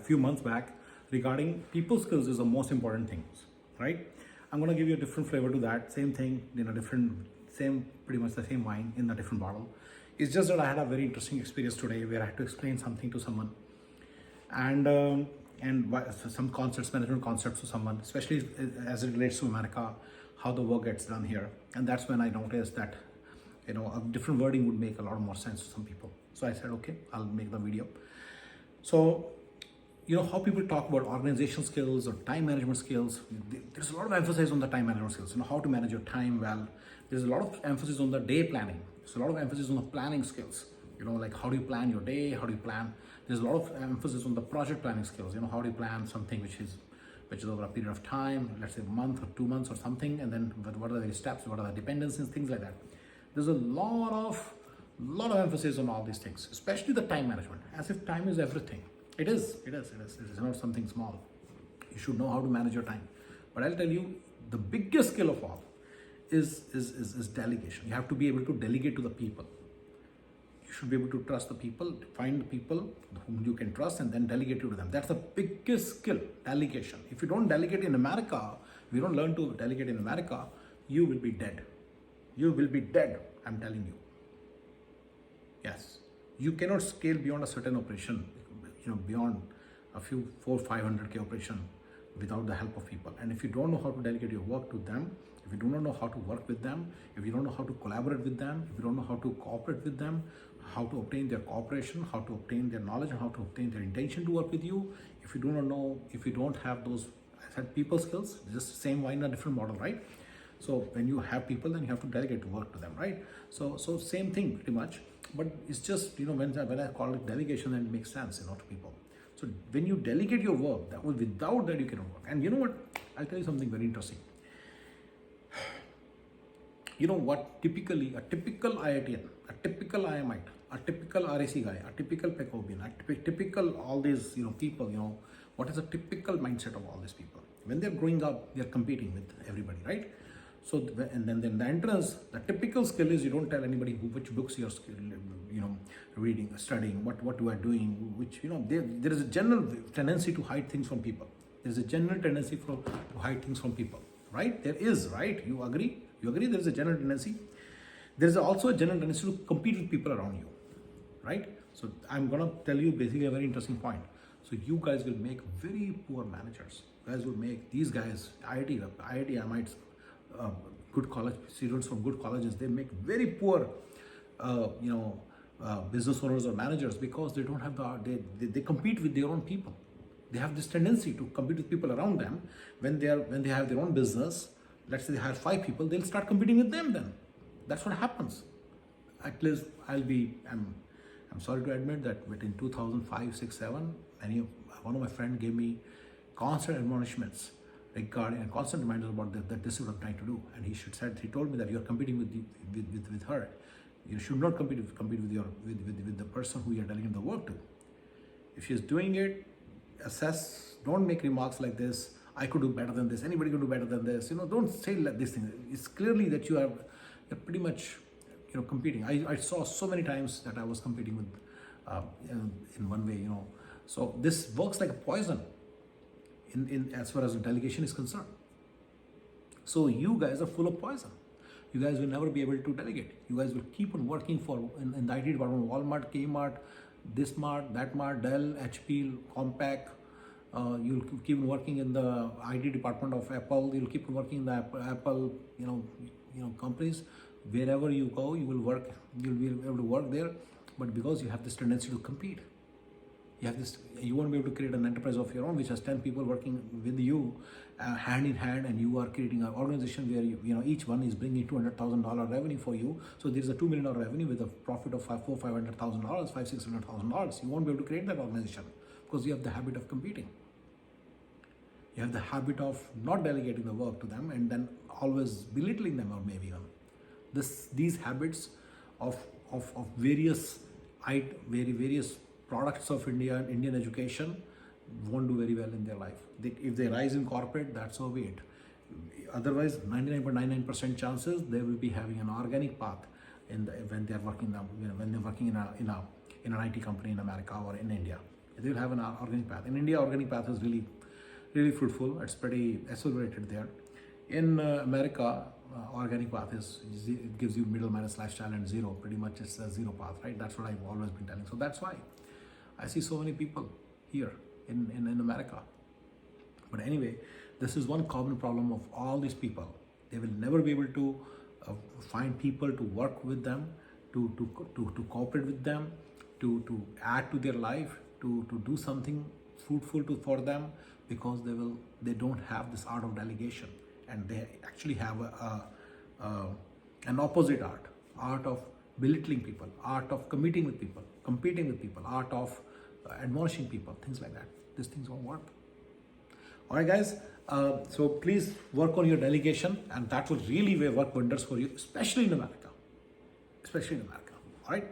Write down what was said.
few months back, regarding people skills is the most important things, right? I'm gonna give you a different flavor to that. Same thing in a different, pretty much the same wine in a different bottle. It's just that I had a very interesting experience today where I had to explain something to someone, and some management concepts to someone, especially as it relates to America, how the work gets done here. And that's when I noticed that a different wording would make a lot more sense to some people. So I said, okay, I'll make the video. So how people talk about organizational skills or time management skills, there's a lot of emphasis on the time management skills, how to manage your time well. There's a lot of emphasis on the day planning. There's a lot of emphasis on the planning skills, like how do you plan your day, how do you plan. There's a lot of emphasis on the project planning skills, how do you plan something which is over a period of time, let's say a month or 2 months or something, and then what are the steps, what are the dependencies, things like that. There's a lot of emphasis on all these things, especially the time management, as if time is everything. It is not something small. You should know how to manage your time. But I'll tell you, the biggest skill of all is delegation. You have to be able to delegate to the people. You should be able to trust the people, find the people whom you can trust, and then delegate to them. That's the biggest skill, delegation. If you don't delegate in America, if you don't learn to delegate in America, you will be dead. You will be dead, I'm telling you. Yes, you cannot scale beyond a certain operation, beyond a few 400-500K operation without the help of people. And if you don't know how to delegate your work to them, if you do not know how to work with them, if you don't know how to collaborate with them, if you don't know how to cooperate with them, how to obtain their cooperation, how to obtain their knowledge, and how to obtain their intention to work with you, if you do not know, if you don't have those, I said, people skills, just the same wine, a different model, right? So when you have people, then you have to delegate to work to them, right? So same thing pretty much, but it's just, when I call it delegation, then it makes sense, to people. So when you delegate your work, without that you cannot work. And you know what? I'll tell you something very interesting. You know what? Typically, a typical IITian, a typical IMite, a typical RAC guy, a typical Pecobian, a typical all these people, what is the typical mindset of all these people? When they're growing up, they're competing with everybody, right? So, and then the entrance, the typical skill is you don't tell anybody which books you're reading, studying, what you are doing, which, there is a general tendency to hide things from people. There's a general tendency to hide things from people, right? There is, right? You agree? You agree there's a general tendency? There's also a general tendency to compete with people around you, right? So I'm going to tell you basically a very interesting point. So you guys will make very poor managers. You guys will make these guys, IITians, good college students from good colleges, they make very poor business owners or managers, because they don't have they compete with their own people. They have this tendency to compete with people around them. When they have their own business, let's say they hire 5 people, they'll start competing with them. Then that's what happens. At least I'm sorry to admit that between 2005, 6, 7, one of my friends gave me constant admonishments regarding and constant reminders about that this is what I'm trying to do. And he told me that you're competing with her. You should not compete with the person who you're delegating the work to. If she's doing it, assess. Don't make remarks like this. I could do better than this. Anybody could do better than this. Don't say like this thing. It's clearly that you're pretty much competing. I saw so many times that I was competing with in one way. So this works like a poison in as far as delegation is concerned. So you guys are full of poison. You guys will never be able to delegate. You guys will keep on working in the IT department, Walmart, Kmart, this mart, that mart, Dell, HP, Compaq. You'll keep on working in the IT department of Apple. You'll keep on working in the Apple, companies. Wherever you go, you will work. You'll be able to work there. But because you have this tendency to compete, you won't be able to create an enterprise of your own, which has 10 people working with you, hand in hand, and you are creating an organization where each one is bringing $200,000 revenue for you. So there's a $2 million revenue with a profit of $500,000, $600,000. You won't be able to create that organization because you have the habit of competing. You have the habit of not delegating the work to them and then always belittling them, or maybe even these habits of various products of Indian education won't do very well in their life. If they rise in corporate, that's so be it. Otherwise, 99.99% chances they will be having an organic path when they're working in an IT company in America or in India. They will have an organic path. In India, organic path is really fruitful. It's pretty accelerated there. In America, organic path it gives you middle minus lifestyle and zero. Pretty much it's a zero path, right? That's what I've always been telling. So that's why I see so many people here in America. But anyway, this is one common problem of all these people. They will never be able to find people to work with them, to cooperate with them, to add to their life, to do something fruitful for them, because they don't have this art of delegation, and they actually have an opposite art of belittling people, art of competing with people, art of admonishing people, things like that. These things won't work. All right, guys. So please work on your delegation, and that will really work wonders for you, especially in America. All right.